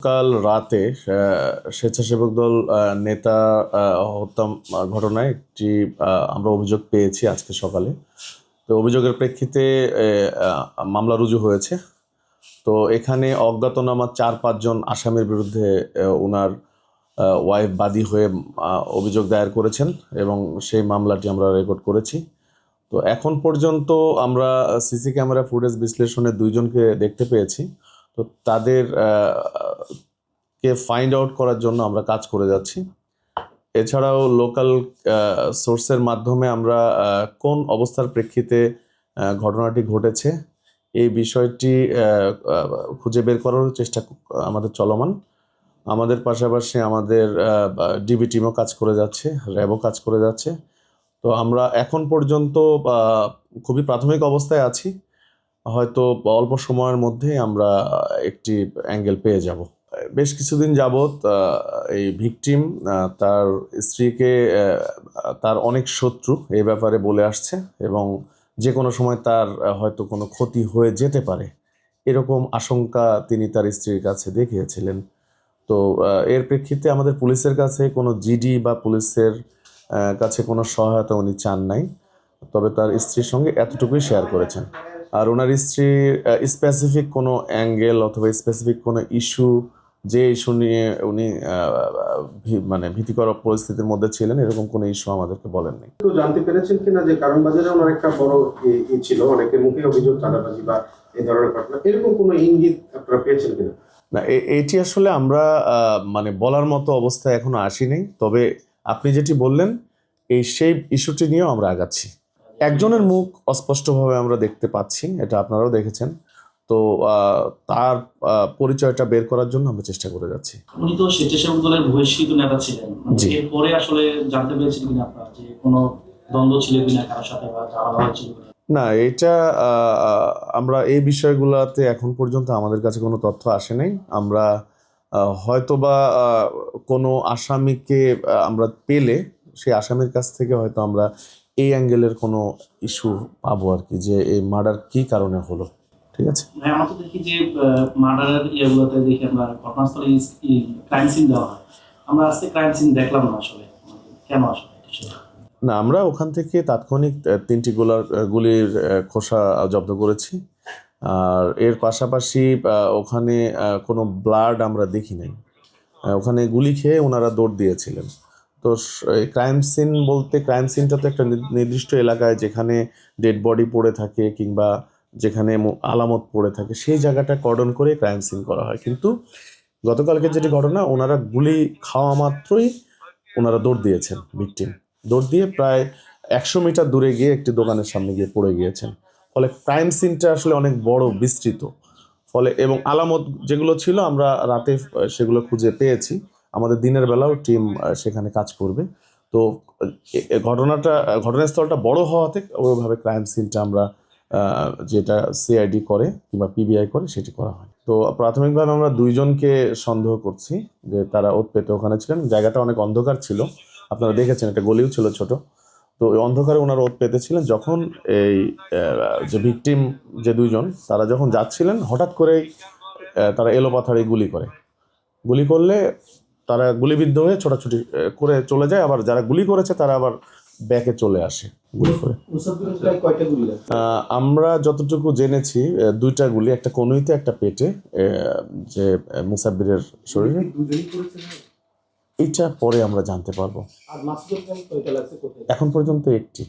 কাল রাতে স্বেচ্ছাসেবক দল নেতা হত্যা ঘটনায় একটি আমরা অভিযোগ পেয়েছি আজকে সকালে। তো অভিযোগের প্রেক্ষিতে মামলা রুজু হয়েছে। তো এখানে অজ্ঞাতনামা 4-5 জন আসামির বিরুদ্ধে ওনার ওয়াইফ বাদী হয়ে অভিযোগ দায়ের করেছেন এবং সেই মামলাটি আমরা রেকর্ড করেছি। তো এখন পর্যন্ত আমরা সিসি ক্যামেরা ফুটেজ বিশ্লেষণে 2 জনকে দেখতে পেয়েছি। তো তাদের কে ফাইন্ড আউট করার জন্য আমরা কাজ করে যাচ্ছি। এছাড়াও লোকাল সোর্সের মাধ্যমে আমরা কোন অবস্থার প্রেক্ষিতে ঘটনাটি ঘটেছে এই বিষয়টি খুঁজে বের করার চেষ্টা আমাদের চলমান। আমাদের পাশাপাশি আমাদের ডিবি টিমও কাজ করে যাচ্ছে, র্যাবও কাজ করে যাচ্ছে। তো আমরা এখন পর্যন্ত খুবই প্রাথমিক অবস্থায় আছি। হয়তো অল্প সময়ের মধ্যে আমরা একটি অ্যাঙ্গেল পেয়ে যাব। বেশ কিছুদিন যাবৎ এই ভিকটিম তার স্ত্রীকে তার অনেক শত্রু এই ব্যাপারে বলে আসছে এবং যে কোনো সময় তার হয়তো কোনো ক্ষতি হয়ে যেতে পারে এরকম আশঙ্কা তিনি তার স্ত্রীর কাছে দেখিয়েছিলেন। তো এর প্রেক্ষিতে আমাদের পুলিশের কাছে কোনো জিডি বা পুলিশের কাছে কোনো সহায়তা উনি চান নাই, তবে তার স্ত্রীর সঙ্গে এতটুকুই শেয়ার করেছেন। আর ওনার স্ত্রীর স্পেসিফিক কোনো অ্যাঙ্গেল অথবা স্পেসিফিক কোনো ইস্যু যে ইস্যু নিয়ে উনি মানে ভীতিকর পরিস্থিতির মধ্যে ছিলেন এরকম কোনো ইস্যু আমাদেরকে বলেননি। তো জানতে পেরেছেন কিনা যে কারণ বাজারে ওনার একটা বড় ছিল, অনেকের মুখে অভিযোগ চাঁদাবাজি বা এই ধরনের ঘটনা, এরকম কোনো ইঙ্গিত আপনারা পেয়েছেন কিনা? না, এইটি আসলে আমরা মানে বলার মতো অবস্থায় এখনো আসি নাই। তবে আপনি যেটি বললেন সেই ইস্যুটি নিয়েও আমরা আগাচ্ছি। একজনের মুখ অস্পষ্টভাবে আমরা দেখতে পাচ্ছি, এটা আপনারাও দেখেছেন। তো তার পরিচয়টা বের করার জন্য আমরা চেষ্টা করে যাচ্ছি। উনি তো স্বেচ্ছাসেবক দলের বহিষ্কৃত নেতা ছিলেন, এরপরে আসলে জানতে পেরেছেন কিনা আপনারা যে কোনো দ্বন্দ্ব ছিল কিনা কারোর সাথে বা ঝামেলা হয়েছিল? না, এটা আমরা এই বিষয়গুলোতে এখন পর্যন্ত আমাদের কাছে কোনো তথ্য আসে নাই। আমরা হয়তোবা কোনো আসামিকে আমরা পেলে সেই আসামির কাছ থেকে হয়তো আমরা এই অ্যাঙ্গেলের কোনো ইস্যু পাবো আর কি, যে এই মার্ডার কী কারণে হলো। ঠিক আছে, আমরা তো দেখি যে মার্ডারের ইয়েগুলোতে দেখি আমরা ঘটনাস্থলে ক্রাইম সিন দেওয়া হয়, আমরা আজকে ক্রাইম সিন দেখলাম না, আসলে কেন আসলে? না, আমরা ওখান থেকে তাৎক্ষণিক 3টি গুলির খোসা জব্দ করেছি। আর এর পাশাপাশি ওখানে কোনো ব্লাড আমরা দেখি নাই। ওখানে গুলি খেয়ে ওনারা দৌড় দিয়েছিলেন। তো ক্রাইম সিন বলতে, ক্রাইম সিনটা তো একটা নির্দিষ্ট এলাকায় যেখানে ডেড বডি পড়ে থাকে কিংবা যেখানে আলামত পড়ে থাকে সেই জায়গাটা কর্ডন করে ক্রাইম সিন করা হয়। কিন্তু গতকালকে যেটি ঘটনা, ওনারা গুলি খাওয়া মাত্রই ওনারা দৌড় দিয়েছেন, ভিকটিম দৌড় দিয়ে প্রায় 100 মিটার দূরে গিয়ে একটি দোকানের সামনে গিয়ে পড়ে গিয়েছেন। ফলে ক্রাইম সিনটা আসলে অনেক বড়, বিস্তৃত। ফলে এবং আলামত যেগুলো ছিল আমরা রাতে সেগুলো খুঁজে পেয়েছি। আমাদের দিনের বেলাও টিম সেখানে কাজ করবে। তো ঘটনাস্থলটা বড় হওয়াতে ওইভাবে ক্রাইম সিনটা আমরা যেটা সিআইডি করে কিংবা পিবিআই করে সেটি করা হয়। তো প্রাথমিকভাবে আমরা 2 জনকে সন্দেহ করছি যে তারা ওত পেতে ওখানে ছিলেন। জায়গাটা অনেক অন্ধকার ছিল, আপনারা দেখেছেন, একটা গলিও ছিল ছোট। তো ওই অন্ধকারে ওনারা ওত পেতেছিলেন। যখন এই যে ভিকটিম যে 2 জন তারা যখন যাচ্ছিলেন, হঠাৎ করেই তারা এলোপাথাড়ি গুলি করলে তারা গুলিবিদ্ধ হয়ে ছোটাছুটি করে চলে যায়। আবার যারা গুলি করেছে তারা আবার ব্যাকে চলে আসে গুলি করে। আমরা যতটুকু জেনেছি 2টা গুলি, একটা কনুইতে একটা পেটে, যে মুসাব্বিরের শরীরে। এইটা পরে আমরা জানতে পারবো। এখন পর্যন্ত একটি।